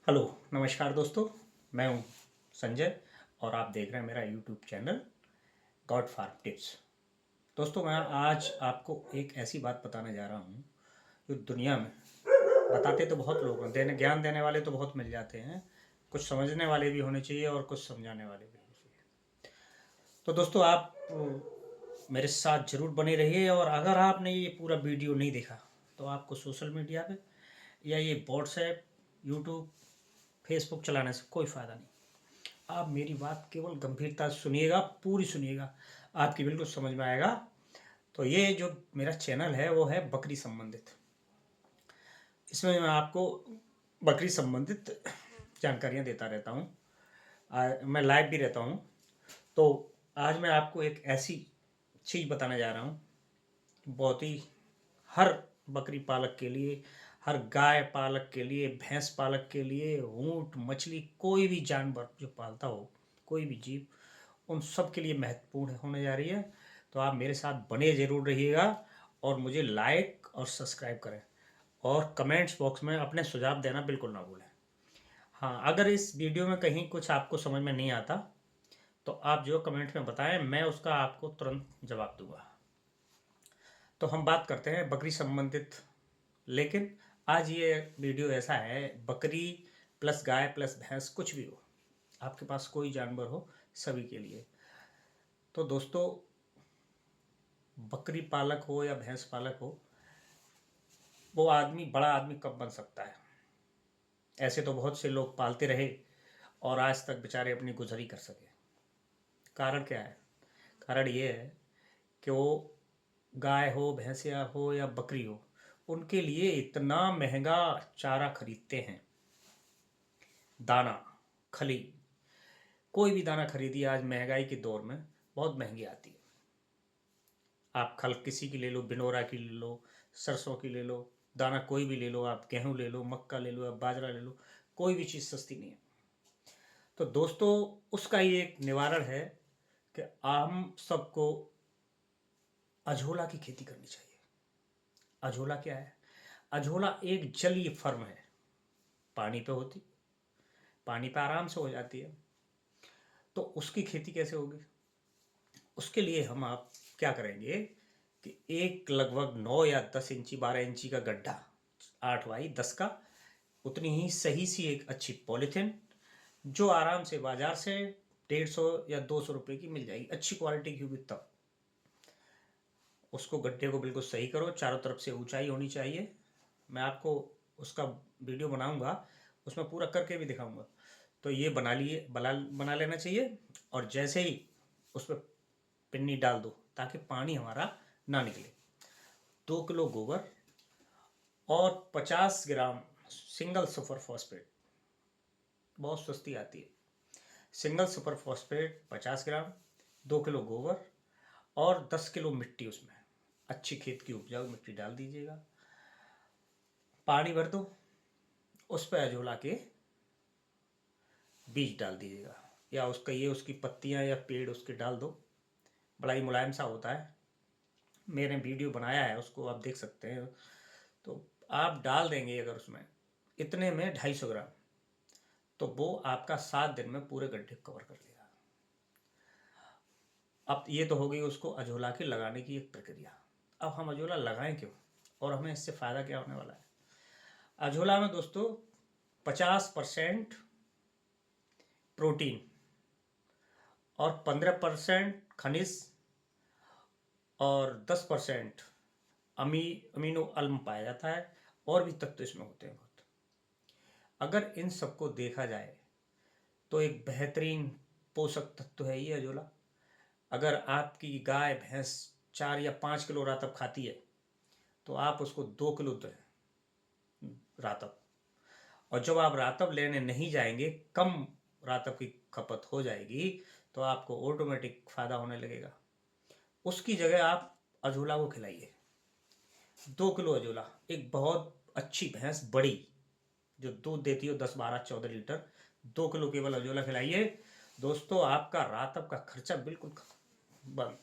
Hello, नमस्कार दोस्तों। मैं हूं संजय और आप देख रहे हैं मेरा YouTube channel God farm tips. दोस्तों, मैं आज आपको एक ऐसी बात बताने जा रहा हूं जो दुनिया में बताते तो बहुत लोग हैं, ज्ञान देने वाले तो बहुत मिल जाते हैं। कुछ समझने वाले भी होने चाहिए और कुछ समझाने वाले भी होने चाहिए। तो दोस्तों, आप मेरे साथ ज़रूर बने रहिए। और अगर आपने ये पूरा वीडियो नहीं देखा तो आपको सोशल मीडिया पे या ये व्हाट्सएप, यूट्यूब, फेसबुक चलाने से कोई फ़ायदा नहीं। आप मेरी बात केवल गंभीरता से सुनिएगा, पूरी सुनिएगा, आपकी बिल्कुल समझ में आएगा। तो ये जो मेरा चैनल है वो है बकरी संबंधित। इसमें मैं आपको बकरी संबंधित जानकारियाँ देता रहता हूँ। मैं लाइव भी रहता हूँ। तो आज मैं आपको एक ऐसी चीज़ बताने जा रहा हूँ, बहुत ही हर बकरी पालक के लिए, हर गाय पालक के लिए, भैंस पालक के लिए, ऊँट, मछली, कोई भी जानवर जो पालता हो, कोई भी जीव, उन सब के लिए महत्वपूर्ण होने जा रही है। तो आप मेरे साथ बने ज़रूर रहिएगा और मुझे लाइक और सब्सक्राइब करें और कमेंट्स बॉक्स में अपने सुझाव देना बिल्कुल ना भूलें। हाँ, अगर इस वीडियो में कहीं कुछ आपको समझ में नहीं आता तो आप जो कमेंट में बताएं, मैं उसका आपको तुरंत जवाब दूंगा। तो हम बात करते हैं बकरी संबंधित। लेकिन आज ये वीडियो ऐसा है, बकरी प्लस गाय प्लस भैंस, कुछ भी हो, आपके पास कोई जानवर हो, सभी के लिए। तो दोस्तों, बकरी पालक हो या भैंस पालक हो, वो आदमी बड़ा आदमी कब बन सकता है? ऐसे तो बहुत से लोग पालते रहे और आज तक बेचारे अपनी गुजरी कर सके। कारण क्या है? कारण ये है कि वो गाय हो, भैंसिया हो या बकरी हो, उनके लिए इतना महंगा चारा खरीदते हैं। दाना, खली, कोई भी दाना खरीदिए आज महंगाई के दौर में बहुत महंगी आती है। आप खल किसी की ले लो, बिनोरा की ले लो, सरसों की ले लो, दाना कोई भी ले लो, आप गेहूं ले लो, मक्का ले लो या बाजरा ले लो, कोई भी चीज़ सस्ती नहीं है। तो दोस्तों, उसका ही एक निवारण है कि हम सबको अझोला की खेती करनी चाहिए। अझोला क्या है? अझोला एक जलीय फर्म है, पानी पे होती, पानी पे आराम से हो जाती है। तो उसकी खेती कैसे होगी? उसके लिए हम आप क्या करेंगे कि एक लगभग 9 या 10 इंची, 12 इंची का गड्ढा, 8x10 का, उतनी ही सही सी एक अच्छी पॉलीथिन, जो आराम से बाजार से 150 या 200 रुपये की मिल जाएगी, अच्छी क्वालिटी की होगी तब। उसको, गड्ढे को बिल्कुल सही करो, चारों तरफ से ऊंचाई होनी चाहिए। मैं आपको उसका वीडियो बनाऊंगा, उसमें पूरा करके भी दिखाऊंगा। तो ये बना लेना चाहिए। और जैसे ही उस पर पिन्नी डाल दो ताकि पानी हमारा ना निकले। 2 किलो गोबर और 50 ग्राम सिंगल सुपर फॉस्फेट, बहुत सस्ती आती है। सिंगल सुपर फॉस्फेट 50 ग्राम, 2 किलो गोबर और 10 किलो मिट्टी, उसमें अच्छी खेत की उपजाऊ मिट्टी डाल दीजिएगा। पानी भर दो, उस पर अझोला के बीज डाल दीजिएगा, या उसकी पत्तियां या पेड़ उसके डाल दो। बड़ा ही मुलायम सा होता है। मैंने वीडियो बनाया है, उसको आप देख सकते हैं। तो आप डाल देंगे अगर उसमें इतने में 250 ग्राम, तो वो आपका 7 दिन में पूरे गड्ढे को कवर कर लेगा। अब ये तो हो गई उसको अझोला के लगाने की एक प्रक्रिया। अब हम अझोला लगाएं क्यों और हमें इससे फ़ायदा क्या होने वाला है? अझोला में दोस्तों 50% प्रोटीन और 15% खनिज और 10% अमीनो अम्ल पाया जाता है। और भी तत्व इसमें होते हैं बहुत। अगर इन सबको देखा जाए तो एक बेहतरीन पोषक तत्व है ये अजोला। अगर आपकी गाय भैंस 4 या 5 किलो रातब खाती है तो आप उसको 2 किलो दें रातब। और जब आप रातब लेने नहीं जाएंगे, कम रातब की खपत हो जाएगी, तो आपको ऑटोमेटिक फ़ायदा होने लगेगा। उसकी जगह आप अजोला को खिलाइए। 2 किलो अजोला, एक बहुत अच्छी भैंस बड़ी जो दूध देती हो 10, 12, 14 लीटर, 2 किलो केवल अजोला खिलाइए। दोस्तों, आपका रातब का खर्चा बिल्कुल बंद।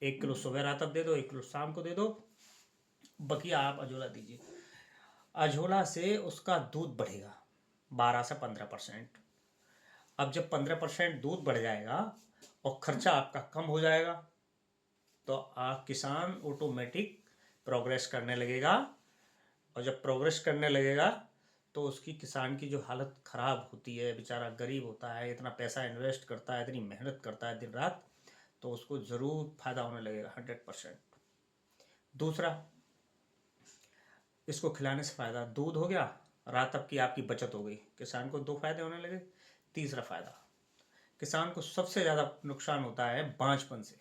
1 किलो सुबह रातब दे दो, 1 किलो शाम को दे दो, बकिया आप अजोला दीजिए। अजोला से उसका दूध बढ़ेगा, 12 से 15%। अब जब 15% दूध बढ़ जाएगा और खर्चा आपका कम हो जाएगा तो आप किसान ऑटोमेटिक प्रोग्रेस करने लगेगा। और जब प्रोग्रेस करने लगेगा तो उसकी किसान की जो हालत ख़राब होती है, बेचारा गरीब होता है, इतना पैसा इन्वेस्ट करता है, इतनी मेहनत करता है दिन रात, तो उसको ज़रूर फ़ायदा होने लगेगा 100%। दूसरा, इसको खिलाने से फ़ायदा दूध हो गया, रात तक की आपकी बचत हो गई, किसान को 2 फायदे होने लगे। तीसरा फ़ायदा, किसान को सबसे ज़्यादा नुकसान होता है बांझपन से।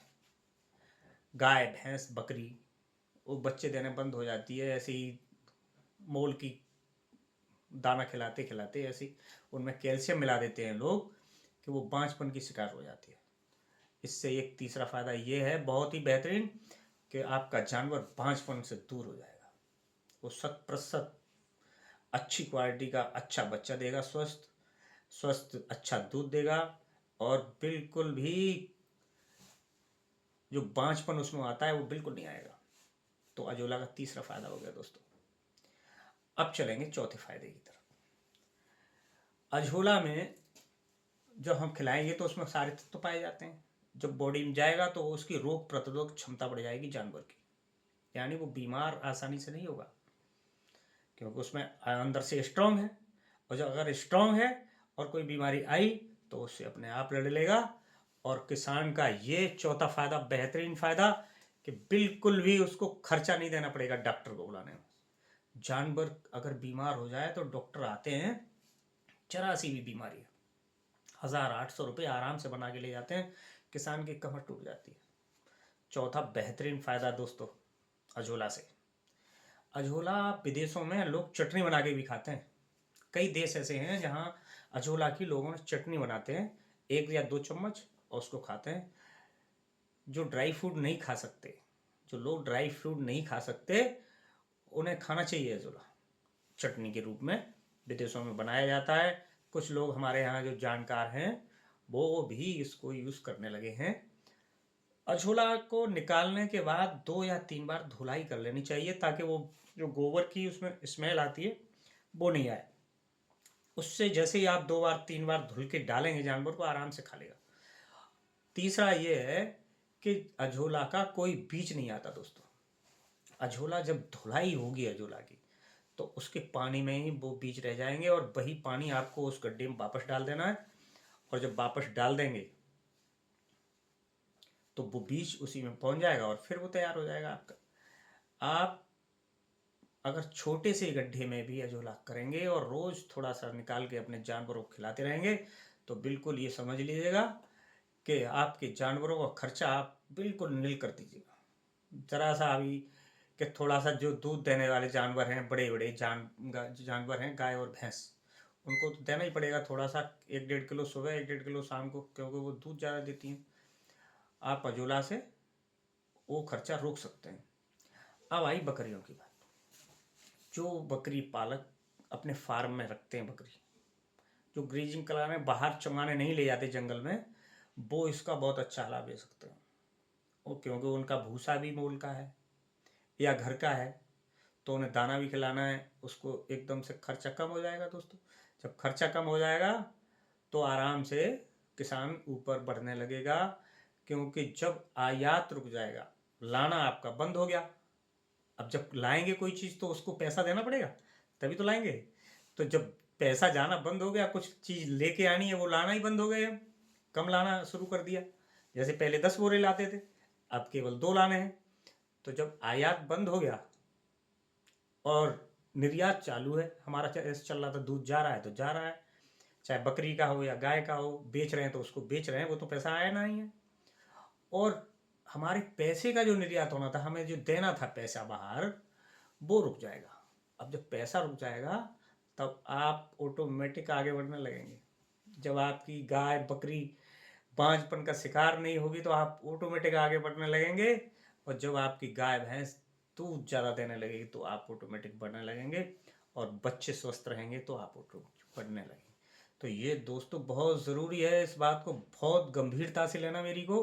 गाय भैंस बकरी वो बच्चे देने बंद हो जाती है, ऐसे ही मोल की दाना खिलाते खिलाते ऐसे उनमें कैल्शियम मिला देते हैं लोग कि वो बांझपन की शिकार हो जाती है। इससे एक तीसरा फ़ायदा ये है बहुत ही बेहतरीन कि आपका जानवर बांझपन से दूर हो जाएगा। वो 100% अच्छी क्वालिटी का अच्छा बच्चा देगा, स्वस्थ स्वस्थ अच्छा दूध देगा, और बिल्कुल भी जो बांझपन उसमें आता है वो बिल्कुल नहीं आएगा। तो अजोला का तीसरा फ़ायदा हो गया दोस्तों। अब चलेंगे चौथे फ़ायदे की तरफ। अजोला में जब हम खिलाएंगे तो उसमें सारे तत्व पाए जाते हैं। जब बॉडी में जाएगा तो उसकी रोग प्रतिरोधक क्षमता बढ़ जाएगी जानवर की, यानी वो बीमार आसानी से नहीं होगा क्योंकि उसमें अंदर से स्ट्रांग है। और जब अगर स्ट्रांग है और कोई बीमारी आई तो उससे अपने आप लड़ लेगा। और किसान का ये चौथा फ़ायदा, बेहतरीन फ़ायदा, कि बिल्कुल भी उसको खर्चा नहीं देना पड़ेगा डॉक्टर को बुलाने में। जानवर अगर बीमार हो जाए तो डॉक्टर आते हैं, जरा सी भी बीमारी है 1,000-800 रुपये आराम से बना के ले जाते हैं, किसान की कमर टूट जाती है। चौथा बेहतरीन फ़ायदा दोस्तों अजोला से, अजोला विदेशों में लोग चटनी बना के भी खाते हैं। कई देश ऐसे हैं जहाँ अजोला की लोगों ने चटनी बनाते हैं, 1 या 2 चम्मच, और उसको खाते हैं। जो ड्राई फ्रूट नहीं खा सकते, जो लोग ड्राई फ्रूट नहीं खा सकते, उन्हें खाना चाहिए अजोला चटनी के रूप में। विदेशों में बनाया जाता है। कुछ लोग हमारे यहाँ जो जानकार हैं वो भी इसको यूज़ करने लगे हैं। अजोला को निकालने के बाद 2 या 3 बार धुलाई कर लेनी चाहिए ताकि वो जो गोबर की उसमें स्मेल आती है वो नहीं आए। उससे जैसे ही आप 2 बार 3 बार धुल के डालेंगे जानवर को आराम से खा लेगा। तीसरा ये है कि अजोला का कोई बीज नहीं आता दोस्तों। अजोला जब धुलाई होगी अजोला की तो उसके पानी में ही वो बीज रह जाएंगे और वही पानी आपको उस गड्ढे में वापस डाल देना है। और जब वापस डाल देंगे तो वो बीज उसी में पहुंच जाएगा और फिर वो तैयार हो जाएगा आपका। आप अगर छोटे से गड्ढे में भी अजोला करेंगे और रोज़ थोड़ा सा निकाल के अपने जानवरों को खिलाते रहेंगे तो बिल्कुल ये समझ लीजिएगा कि आपके जानवरों का खर्चा आप बिल्कुल नील कर दीजिएगा। ज़रा सा अभी कि थोड़ा सा जो दूध देने वाले जानवर हैं, बड़े बड़े जानवर हैं, गाय और भैंस, उनको तो देना ही पड़ेगा थोड़ा सा, 1-1.5 किलो सुबह 1-1.5 किलो शाम को, क्योंकि वो दूध ज़्यादा देती हैं। आप अजोला से वो खर्चा रोक सकते हैं। अब आई बकरियों की बात। जो बकरी पालक अपने फार्म में रखते हैं बकरी, जो ग्रीजिंग कराने बाहर चुंगाने नहीं ले जाते जंगल में, वो इसका बहुत अच्छा लाभ ले सकते हैं। वो क्योंकि उनका भूसा भी मोल का है या घर का है, तो उन्हें दाना भी खिलाना है, उसको एकदम से खर्चा कम हो जाएगा दोस्तों। जब खर्चा कम हो जाएगा तो आराम से किसान ऊपर बढ़ने लगेगा, क्योंकि जब आयात रुक जाएगा, लाना आपका बंद हो गया। अब जब लाएंगे कोई चीज़ तो उसको पैसा देना पड़ेगा तभी तो लाएंगे। तो जब पैसा जाना बंद हो गया, कुछ चीज़ लेके आनी है वो लाना ही बंद हो गए, हम कम लाना शुरू कर दिया। जैसे पहले 10 बोरे लाते थे, अब केवल 2 लाने हैं। तो जब आयात बंद हो गया और निर्यात चालू है, हमारा ऐसे चल रहा था, दूध जा रहा है तो जा रहा है, चाहे बकरी का हो या गाय का हो, बेच रहे हैं तो उसको बेच रहे हैं, वो तो पैसा आया ना ही है। और हमारे पैसे का जो निर्यात होना था, हमें जो देना था पैसा बाहर, वो रुक जाएगा। अब जब पैसा रुक जाएगा तब आप ऑटोमेटिक आगे बढ़ने लगेंगे। जब आपकी गाय बकरी बांझपन का शिकार नहीं होगी तो आप ऑटोमेटिक आगे बढ़ने लगेंगे। और जब आपकी गाय भैंस दूध ज़्यादा देने लगेगी तो आप ऑटोमेटिक बढ़ने लगेंगे। और बच्चे स्वस्थ रहेंगे तो आप ऑटोमेटिक बढ़ने लगेंगे। तो ये दोस्तों बहुत ज़रूरी है, इस बात को बहुत गंभीरता से लेना मेरी को।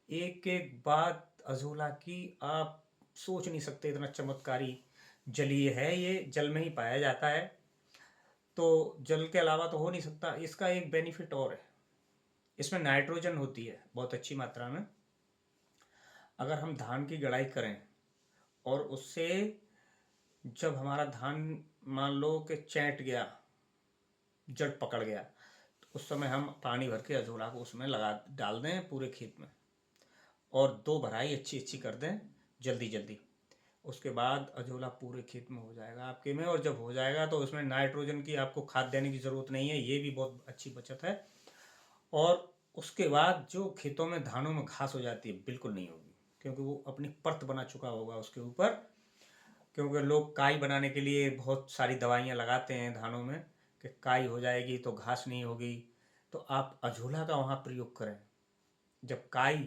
एक एक बात अजोला की आप सोच नहीं सकते, इतना चमत्कारी जलीय है ये, जल में ही पाया जाता है। तो जल के अलावा तो हो नहीं सकता। इसका एक बेनिफिट और है, इसमें नाइट्रोजन होती है बहुत अच्छी मात्रा में। अगर हम धान की गड़ाई करें और उससे जब हमारा धान मान लो कि चैंट गया, जड़ पकड़ गया, तो उस समय हम पानी भर के अजोला को उसमें लगा डाल दें पूरे खेत में, और 2 भराई अच्छी अच्छी कर दें जल्दी जल्दी। उसके बाद अजोला पूरे खेत में हो जाएगा आपके में, और जब हो जाएगा तो उसमें नाइट्रोजन की आपको खाद देने की ज़रूरत नहीं है, ये भी बहुत अच्छी बचत है। और उसके बाद जो खेतों में धानों में घास हो जाती है बिल्कुल नहीं होगी, क्योंकि वो अपनी परत बना चुका होगा उसके ऊपर। क्योंकि लोग काई बनाने के लिए बहुत सारी दवाइयाँ लगाते हैं धानों में कि काई हो जाएगी तो घास नहीं होगी, तो आप अजोला का वहाँ प्रयोग करें। जब काई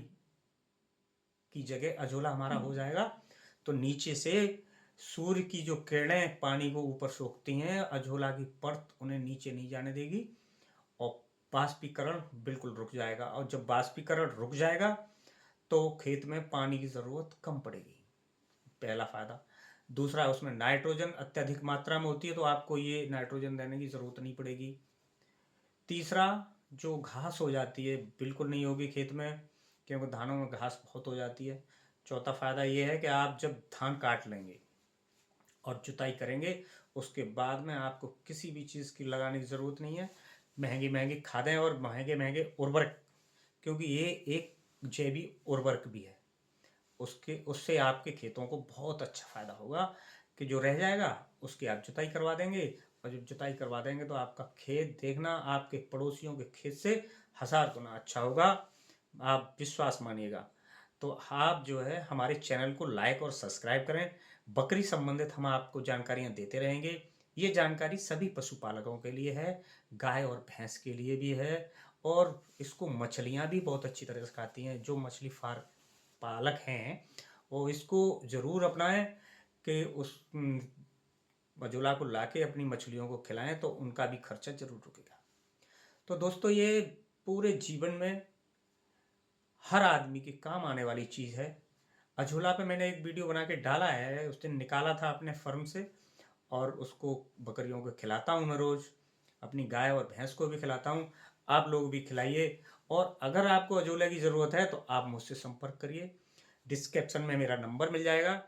की जगह अजोला हमारा हो जाएगा तो नीचे से सूर्य की जो किरणें पानी को ऊपर सोखती हैं, अजोला की परत उन्हें नीचे नहीं जाने देगी, और बाष्पीकरण बिल्कुल रुक जाएगा। और जब बाष्पीकरण रुक जाएगा तो खेत में पानी की ज़रूरत कम पड़ेगी, पहला फ़ायदा। दूसरा, उसमें नाइट्रोजन अत्यधिक मात्रा में होती है, तो आपको ये नाइट्रोजन देने की ज़रूरत नहीं पड़ेगी। तीसरा, जो घास हो जाती है बिल्कुल नहीं होगी खेत में, क्योंकि धानों में घास बहुत हो जाती है। चौथा फ़ायदा ये है कि आप जब धान काट लेंगे और जुताई करेंगे, उसके बाद में आपको किसी भी चीज़ की लगाने की ज़रूरत नहीं है, महंगी महंगी खादें और महंगे महंगे उर्वरक, क्योंकि ये एक जैविक उर्वरक भी है। उससे आपके खेतों को बहुत अच्छा फ़ायदा होगा कि जो रह जाएगा उसकी आप जुताई करवा देंगे, और जब जुताई करवा देंगे तो आपका खेत देखना आपके पड़ोसियों के खेत से 1000 गुना अच्छा होगा, आप विश्वास मानिएगा। तो आप जो है हमारे चैनल को लाइक और सब्सक्राइब करें। बकरी संबंधित हम आपको जानकारियाँ देते रहेंगे। ये जानकारी सभी पशुपालकों के लिए है, गाय और भैंस के लिए भी है, और इसको मछलियाँ भी बहुत अच्छी तरह से खाती हैं। जो मछली पालक हैं वो इसको ज़रूर अपनाएं कि उस अजोला को लाके अपनी मछलियों को खिलाएं, तो उनका भी खर्चा ज़रूर रुकेगा। तो दोस्तों, ये पूरे जीवन में हर आदमी के काम आने वाली चीज़ है। अजोला पे मैंने एक वीडियो बना के डाला है, उस दिन निकाला था अपने फर्म से, और उसको बकरियों को खिलाता हूँ मैं रोज़, अपनी गाय और भैंस को भी खिलाता हूँ। आप लोग भी खिलाइए, और अगर आपको अजोला की ज़रूरत है तो आप मुझसे संपर्क करिए। डिस्क्रिप्शन में मेरा नंबर मिल जाएगा,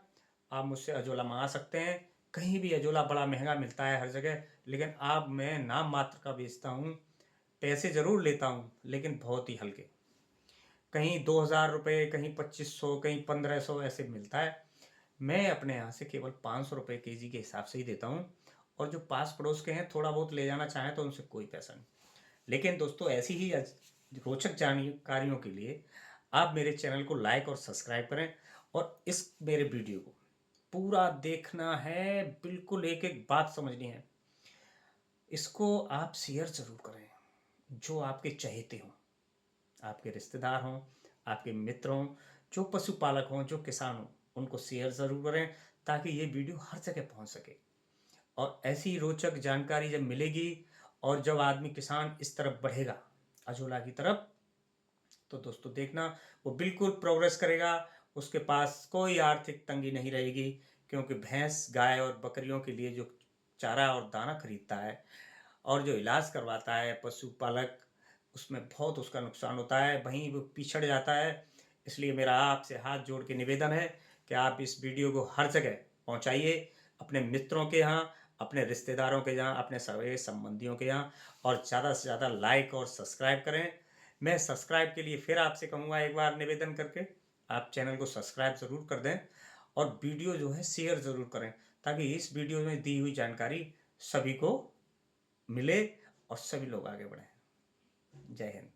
आप मुझसे अजोला मंगा सकते हैं। कहीं भी अजोला बड़ा महंगा मिलता है हर जगह, लेकिन आप मैं नाम मात्र का बेचता हूँ, पैसे ज़रूर लेता हूँ लेकिन बहुत ही हल्के। कहीं 2000 रुपये, कहीं 2500, कहीं 1500 ऐसे मिलता है। मैं अपने यहाँ से केवल 500 रुपये केजी के हिसाब से ही देता हूँ, और जो पास पड़ोस के हैं थोड़ा बहुत ले जाना चाहें तो उनसे कोई पैसा नहीं। लेकिन दोस्तों, ऐसी ही रोचक जानकारियों के लिए आप मेरे चैनल को लाइक और सब्सक्राइब करें, और इस मेरे वीडियो को पूरा देखना है, बिल्कुल एक एक बात समझनी है। इसको आप शेयर ज़रूर करें, जो आपके चहेते हों, आपके रिश्तेदार हों, आपके मित्र हों, जो पशुपालक हों, जो किसान हों, उनको शेयर ज़रूर करें, ताकि ये वीडियो हर जगह पहुंच सके। और ऐसी रोचक जानकारी जब मिलेगी और जब आदमी किसान इस तरफ बढ़ेगा अजोला की तरफ, तो दोस्तों देखना वो बिल्कुल प्रोग्रेस करेगा। उसके पास कोई आर्थिक तंगी नहीं रहेगी, क्योंकि भैंस, गाय और बकरियों के लिए जो चारा और दाना खरीदता है और जो इलाज करवाता है पशुपालक, उसमें बहुत उसका नुकसान होता है, वहीं वो पिछड़ जाता है। इसलिए मेरा आपसे हाथ जोड़ के निवेदन है कि आप इस वीडियो को हर जगह पहुंचाइए, अपने मित्रों के यहाँ, अपने रिश्तेदारों के यहाँ, अपने सगे संबंधियों के यहाँ, और ज़्यादा से ज़्यादा लाइक और सब्सक्राइब करें। मैं सब्सक्राइब के लिए फिर आपसे कहूँगा एक बार निवेदन करके, आप चैनल को सब्सक्राइब ज़रूर कर दें, और वीडियो जो है शेयर ज़रूर करें, ताकि इस वीडियो में दी हुई जानकारी सभी को मिले और सभी लोग आगे बढ़ें। जय हिंद।